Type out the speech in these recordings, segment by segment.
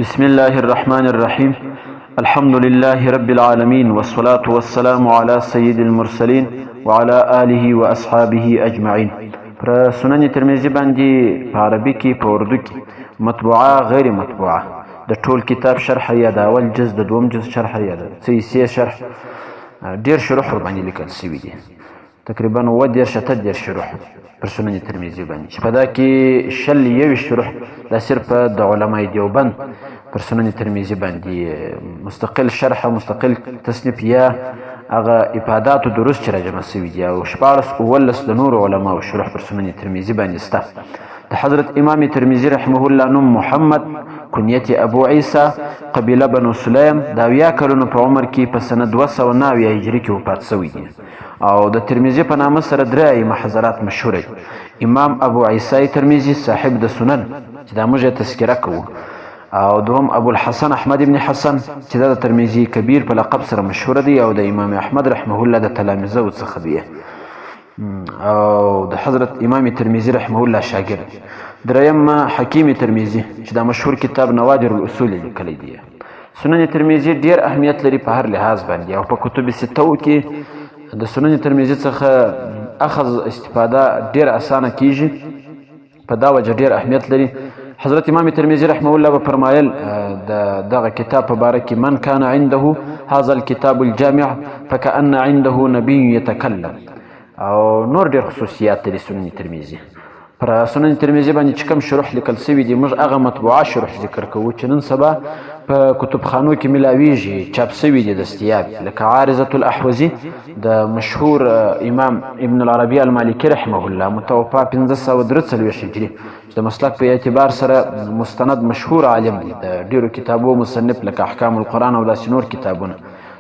بسم الله الرحمن الرحيم الحمد لله رب العالمين والصلاة والسلام على سيد المرسلين وعلى آله وأصحابه أجمعين. پر سنن ترمذی باندې په عربي کې په اردو کې مطبوعه غیر مطبوعه د ټول کتاب شرح یا د اول جز د دوم جز شرح یا د څه شرح ډیر شروح باندې لیکل شوی دي، تقریبا 10 شروح پر سنن ترمذی باندې چې په دا کې 21 شروح د صرف د علماء دیوبند پر سنن ترمذی باندې مستقل شرح مستقل تصنیف یا هغه افادات او دروس چې راجمع شوي دي او 14 د نور علماء او شروح پر سنن ترمذی باندې سته. د حضرت امام ترمذی رحمه الله نوم محمد، کنیت ابو عیسی، قبیله بنو سلیم، د 10 کلونو په عمر کې په سنه 209 هجري کې وفات شوی دی او د ترمذی په نامه سره درې محاضرات مشهور دي. امام ابو عیسی ترمذی صاحب د سنن چې دا موږ تذکره کوو، او دوم ابو الحسن احمد ابن حسن چې دا د ترمذی کبیر په لقب سره مشهور دی او د امام احمد رحمه الله د تلامذه څخه دی او د حضرت امام ترمذی رحمه الله شاګرد. دریم حکیم ترمذی چې دا مشهور کتاب نوادر الاصول لیکلی دی. سنن ترمذی ډیر اهمیت لري په هر لحاظ باندې او په کتب سته کې د سنن ترمذی څخه اخذ استفاده ډیر اسانه کیږي، په دا وجه ډیر اهمیت لري. حضرت امام ترمذی رحمه الله فرمایل دغه کتاب په باره کې من کان عنده هذا الكتاب الجامع فكأن عنده نبي يتكلم، او نور ډیر خصوصیات لري سنن ترمذی. پر سنن ترمذی باندې چې کوم شروح لیکل شوي دي موږ هغه مطبوعه شروح ذکر کوو چې نن سبا په کتبخانو کې ملاویږي، چاپ شوي دي دستیاب، لکه عارضة الاحوزی د مشهور امام ابن العربی المالکی رحمه الله متوفا 1543 هجري چې د مسلک په اعتبار سره مستند مشهور عالم دی، د ډیرو کتابو مصنف لکه احکام القرآن او داسې نور کتابونه.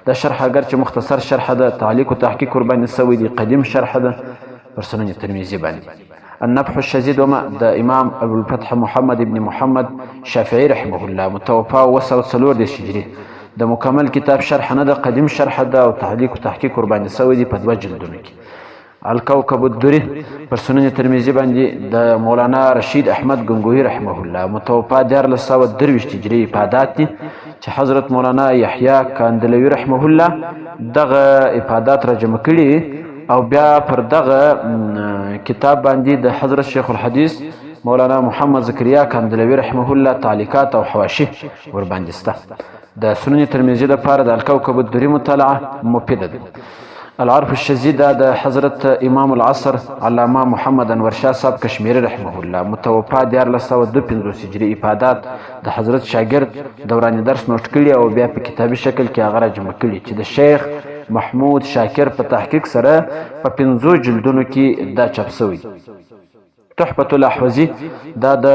دا شرح اگر چې مختصر شرح ده، تعلیق او تحقیق ورباندې شوی دی، قدیم شرح ده پر سنن ترمذی باندې. النبح الشدید وما د امام ابو الفتح محمد ابن محمد شافعی رحمه الله متوفا 204 هجري د مکمل کتاب شرح نه ده، قدیم شرح ده او تعلیق او تحقیق ورباندې شوی دی په 2 جلدونو کې. الکوكب الدری پر سنن ترمذی باندې د مولانا رشید احمد گنگوهی رحمه الله متوفا 1423 هجري افادات دي چې حضرت مولانا یحیی کاندلوی رحمه الله دغه افادات را جمع کړي او بیا پر دغه کتاب باندې د حضرت شیخ الحدیث مولانا محمد زکریا کاندلوی رحمه الله تعلیقات او حواشی ور باندې سته. د سنن ترمذی لپاره د الکوكب الدری مطالعه مفیده ده. العرف الشدید د حضرت امام العصر علامه محمد انور شاه صاحب کشمیری رحمه الله متوفا 1452 هجري افادات د حضرت شاګرد دوران درس نوٹ کړي او بیا په کتابي شکل کې هغه جمع کړي چې د شیخ محمود شاکر په تحقیق سره په 5 جلدونو کې دا چاپ شوی. تحفة الاحوزی دا د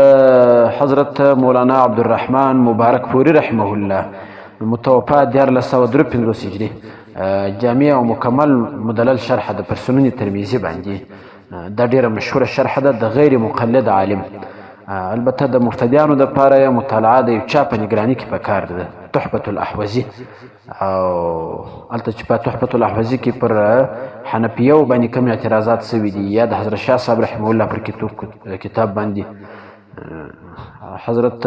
حضرت مولانا عبدالرحمن مبارک پوری رحمه الله متوفا 1453 هجري جامع او مکمل مدلل شرح ده پر سنن ترمذی باندې. دا ډیره مشهوره شرح ده د غیر مقلد عالم، البته د مبتدیانو د لپاره مطالعه د یو چا په نگرانی کې پکار ده. تحفة الاحوزی او البته چې په تحفة الاحوزی کې پر حنفیو باندې کوم اعتراضات شوي دي یا د حضرت شاه صاحب رحمه الله پر کتاب باندې حضرت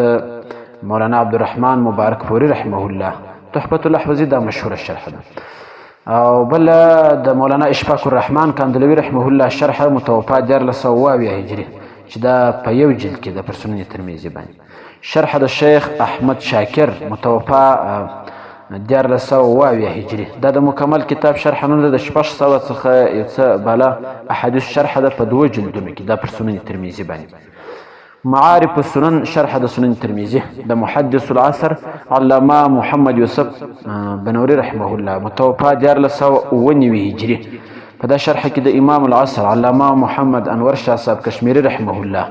مولانا عبدالرحمن مبارک پوری رحمه الله تحفة الاحوزی دا مشهوره شرح ده. او بل د مولانا اشفاق الرحمن کاندلوی رحمه الله شرح متوفا 1420 هجري چې دا په یو جلد کې د پر سنن ترمذی باندې. شرح د شیخ احمد شاکر متوفا 1420 هجري دا د مکمل کتاب شرح نه د 600 څخه یو څه بالا احادیث شرح ده په 2 جلدونو کې دا پر سنن ترمذی باندې. معارف السنن شرح د سنن ترمذی د محدث العصر علامه محمد یوسف بنوری رحمه الله متوفا 1490 هجري په دا شرح کې د امام العصر علامه محمد انور شاه صاحب کشمیری رحمه الله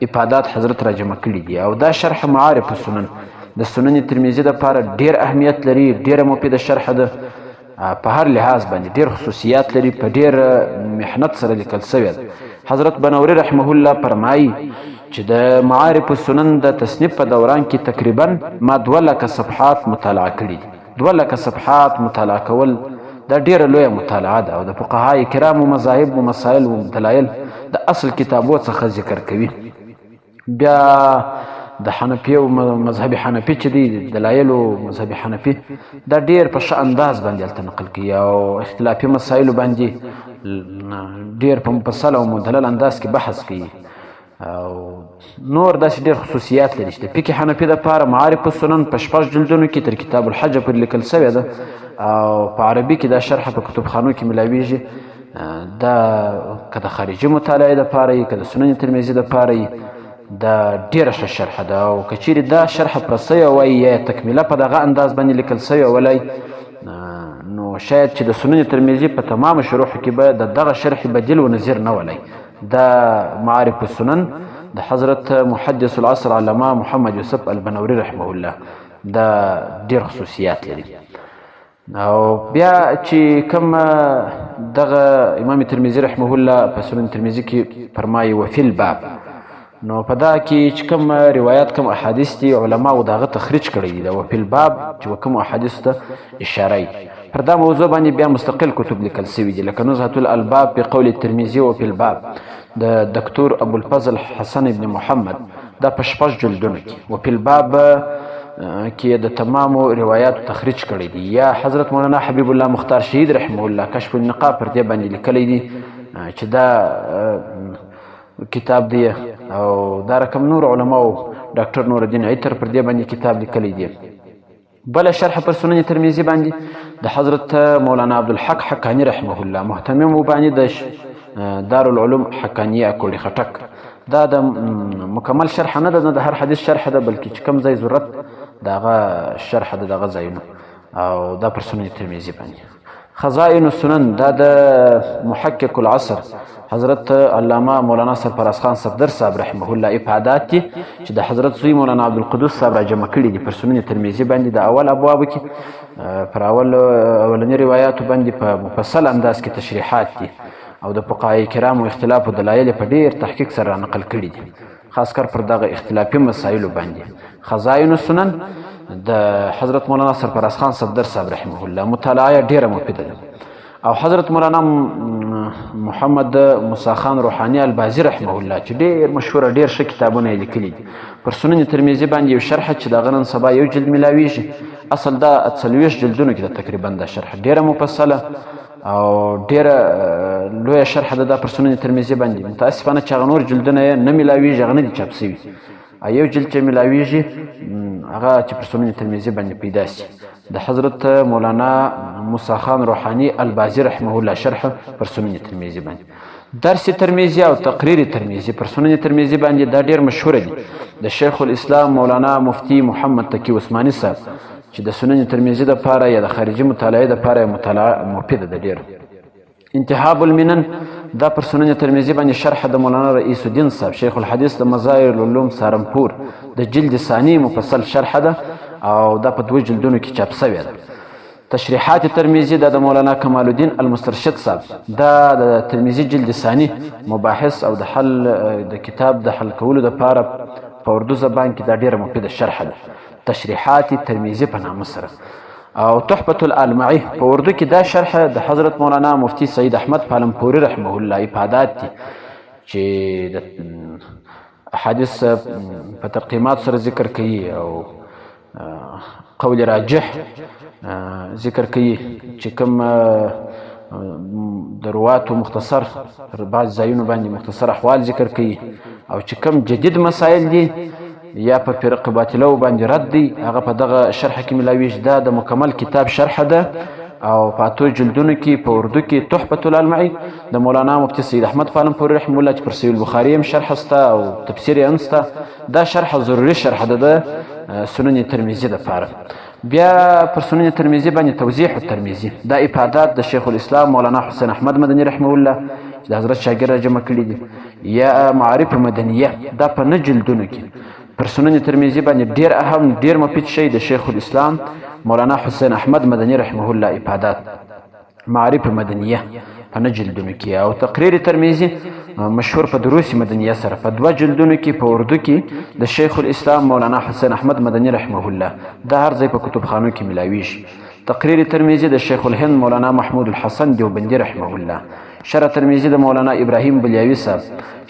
افادات حضرت را جمع کړي دي او دا شرح معارف السنن د سنن ترمذی لپاره ډیر اهمیت لري، ډیر مفیده شرح ده، په هر لحاظ باندې ډیر خصوصیات لري، په ډیر محنت سره لیکل شوی. حضرت بنوری رحمه الله فرمایي چې د معارف السنن د تصنیف په دوران کې تقریبا ما 200 صفحات مطالعه کړي. 200 صفحات مطالعه کول دا ډیره لویه مطالعه ده او د فقهای کرامو مذاهب او مسائل او دلایل د اصل کتابو څخه ذکر کوي. بیا د حنفي او مذهب حنفي چې دی دلایلو مذهب حنفي دا ډیر په ښه انداز باندې هلته نقل کوي او اختلافي مسایلو باندې ډیر په مفصل او مدلل انداز کې بحث کوي او نور داسې ډېر خصوصیات لري چې د فقه حنفي دپاره معارف السنن په 6 جلدونو کې تر کتاب الحج پورې لیکل سوې ده او په عربي کې دا شرحه په کتابخانو کې ملاویږي. دا که د خارجي مطالعې دپاره یي که د سنن ترمذي دپاره یي دا ډېره ښه شرحه ده او که چیرې دا شرحه پوره سوې وای یا تکمیله په دغه انداز باندې لیکل سوې ولای نو شاید چې د سنن ترمذي په تمامو شروحو کې به د دغه شرح بدیل و نظیر نه ولای. دا معارف السنن د حضرت محدث العصر علامه محمد یوسف البنوري رحمه الله دا ډېر خصوصیات لري. او بیا چې کوم دغه امام ترمذي رحمه الله په سنن ترمذي کې فرمایي وفي الباب، نو په دا کې چې کوم روایات کوم احادیث دي علماو د هغه تخریج کړی دي د وفي الباب چې کوم احادیث ته اشاره یي. پر دا موضوع باندې بیا مستقل کتب لیکل سوي دي لکه نزهة الالباب بقول الترمذي وفي الباب د دکتور ابوالفضل حسن ابن محمد دا په 6 جلدونو کې وفي الباب کې د تمامو روایاتو تخریج کړی دي. یا حضرت مولانا حبیب الله مختار شهید رحمه الله کشف النقاب پر دې باندې لیکلی دي چې دا کتاب دی او دا رقم نور علماو ډاکټر نور الدین عطر پر دې باندې کتاب لیکلی دی. بل شرح پر سنن ترمذي باندې د حضرت مولانا عبدالحق حقانی رحمه الله محتمم باندې د دارالعلوم حقانیه کوړي خټک دا د مکمل شرح نه ده، د هر حدیث شرح ده بلکې چې کوم ځای ضرورت د هغه شرح ده دغه ځایونه او دا پر سنن ترمذي باندې. خزائن السنن دا د محقق العصر حضرت علامه مولانا سرفراز خان صفدر صاحب رحمه الله افادات دي چې د حضرت زوی مولانا عبدالقدوس صاحب را جمع کړي دي پر سنن ترمذي باندې د اول ابوابو کې پر اولنی روایاتو باندې په مفصل انداز کې تشریحات دي او د فقهای کرامو اختلاف او دلایل په ډیر تحقیق سره نقل کړي دي خاص کر پر دغه اختلافي مسایلو باندې. خزائن السنن د حضرت مولانا سرفراز خان صفدر صاحب رحمه الله مطالعه ډیره مفیده ده او حضرت مولانا محمد موسی خان روحانی البازی رحمه الله چې ډیر مشهوره ډیر ښه کتابونه یې لیکلي دي پر سنن ترمذي باندې یو شرح چې د غنن سبا یو جلد ملاویږي اصل دا 40 جلدونو کې تقریبا دا شرح ډیره مفصله او ډیره لویه شرح ده پر سنن ترمذي باندې. متاسفانه چې هغه نور جلدونه یې نه ملاویږي هغه نه دي چاپ سوي یو جلد چې ملاویږي هغه چې پر سنن ترمذي باندې پیدا سي د حضرت مولانا موسی خان روحانی البازی رحمه الله شرح پر سنن ترمذي باندې. درس ترمذي او تقریر ترمذي پر سنن ترمذي باندې دا ډیر مشهور دي د شیخ الاسلام مولانا مفتی محمد تقی عثماني صاحب چې د سنن ترمذي لپاره یا د خارجي مطالعې لپاره مطالعه مفیده ده ډیر. انتحاب المنن دا پر سنن ترمذي باندې شرح د مولانا رئیس الدین صاحب شیخ الحدیث د مظاهر العلوم سهارنپور د جلد ثانی مفصل شرح ده او دا په 2 جلدونو کې چاپ سوی ده. تشریحات ترمذي دا د مولانا کمال الدین المسترشد صاحب دا د ترمذي جلد ثانی مباحث او د حل د کتاب د حل کولو لپاره په اردو زبان کې دا ډیره مفیده شرح ده تشریحات ترمذي په نامه سره. او تحفة الالمعي په اردو کې دا شرح د حضرت مولانا مفتی سعید احمد پالمپوري رحمه الله افادات دي چې د احادیث په ترقیمات سره ذکر کوي او قول راجح ذکر کوي چې کوم د رواتو مختصر بعض ځایونو باندې مختصر احوال ذکر کوي او چې کوم جدید مسائل دي یا په فرق باطلو باندې رد دی هغه په دغه شرح کې ملاویږي. دا د مکمل کتاب شرح ده او په 8 جلدونو کې په اردو کې تحفة الالمعي د مولانا مفتی سید احمد پالمپوري رحمه الله چې پر صحیح البخاري هم شرح سته او تفسیر یې هم سته. دا شرح ضروري شرح ده د سنن ترمذي لپاره. بیا پر سنن ترمذي باندې توضیح الترمذي دا افادات د شیخ الاسلام مولانا حسین احمد مدني رحمه الله چې د حضرت شاګرد جمع کړي دي. یا معارف مدنیه دا په 9 جلدونو کې پر سنن ترمذي باندې ډیر اهم ډیر مفید شی د شیخ الاسلام مولانا حسین احمد مدني رحمه الله افادات معارف مدنیه په 9 جلدونو کې او تقریر ترمذي مشهور په دروس مدنیه سره په 2 جلدونو کې په اردو کې د شیخ الاسلام مولانا حسین احمد مدني رحمه الله دا هر ځای په کتابخانو کې ملاویږي. تقریر ترمذي د شیخ الهند مولانا محمود الحسن دیوبندي رحمه الله شرح ترمذي د مولانا ابراهیم بلیاوي صاحب،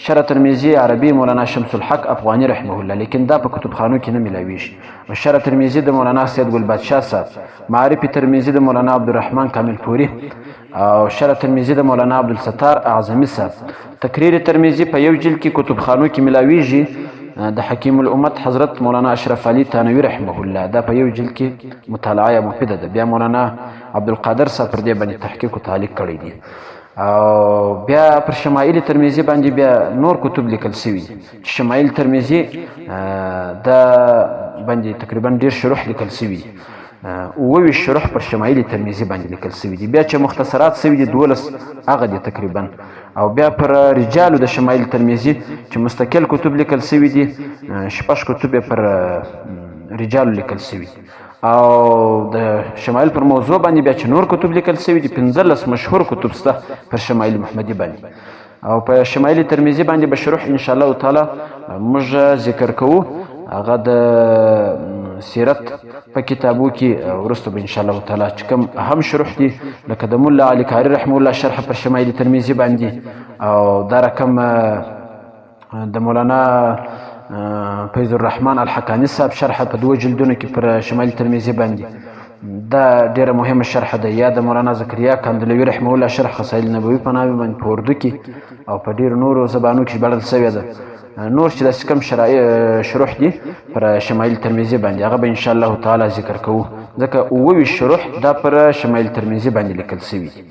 شرح ترمذي عربي مولانا شمس الحق افغاني رحمه الله، لیکن دا په کتابخانو کې نه ملاویږي. شرح ترمذي د مولانا سید ګل بادشاه صاحب، معارف ترمذي د مولانا عبدالرحمن کامل پوری، او شرح ترمذي د مولانا عبدالستار اعظمي صاحب. تقریر ترمذي په یو جلد کې کتابخانو کې ملاویږي د حکیم الامت حضرت مولانا اشرف علي تانوي رحمه الله، دا په یو جلد کې مطالعه مفیده ده. بیا مولانا عبدالقادر صاحب پر دې باندې تحقیق او تعلیق کړی دی. او بیا پر شمایل ترمذي باندې بیا نور کتب لیکل شوي دي. شمایل ترمذي دا باندې تقریبا ډیر شروح لیکل شوي دي، 29 شروح پر شمایل ترمذي باندې لیکل شوي دي. بیا چې مختصرات شوي دي 12 هغه دي تقریبا. او بیا پر رجالو د شمایل ترمذي چې مستقل کتب لیکل شوي دي 6 کتب پر رجالو لیکل شوي. او د شمایل پر موضوع باندې بیا چې نور کتب لیکل شوي دي 15 مشهور کتب شته پر شمایل محمدي باندې. او په شمایل ترمذي باندې به شروح ان شاء الله تعالی موږ ذکر کوو. هغه د سیرت په کتابو کې وروسته به ان شاء الله تعالی چې کوم اهم شروح دي لکه د مولا علي کاری رحمه الله شرح پر شمایل ترمذي باندې، او دا رقم د مولانا فیض الرحمن الحقانی صاحب شرح په 2 جلدونو کې پر شمایل ترمذي باندې، دا ډیره مهمه شرح ده. یا د مولانا زکریا کاندلوي رحمه الله شرح خصائل نبوي په نامه باندې په اردو کې او په ډیرو نورو زبانو کې ژباړل شوې ده. نور چې داسې کوم شروح دي پر شمایل ترمذي باندې هغه به ان شاء الله تعالی ذکر کوو، ځکه 29 شروح دا پر شمایل ترمذي باندې لیکل شوي دي.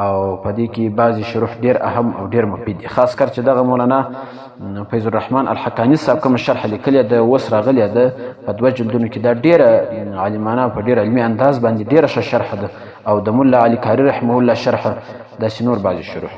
او په دې کې بعضې شروح ډیر اهم او ډیر مفید دي، خاص کر چې دغه مولانا فیض الرحمن الحقانی صاحب کوم شرح لیکلې ده اوس راغلې ده په 2 جلدونو کې، دا ډیره عالمانه په ډیر علمي انداز باندې ډیره ښه شرح ده. او د مولا علي کاری رحمه الله شرح داسې نور بعضې شروح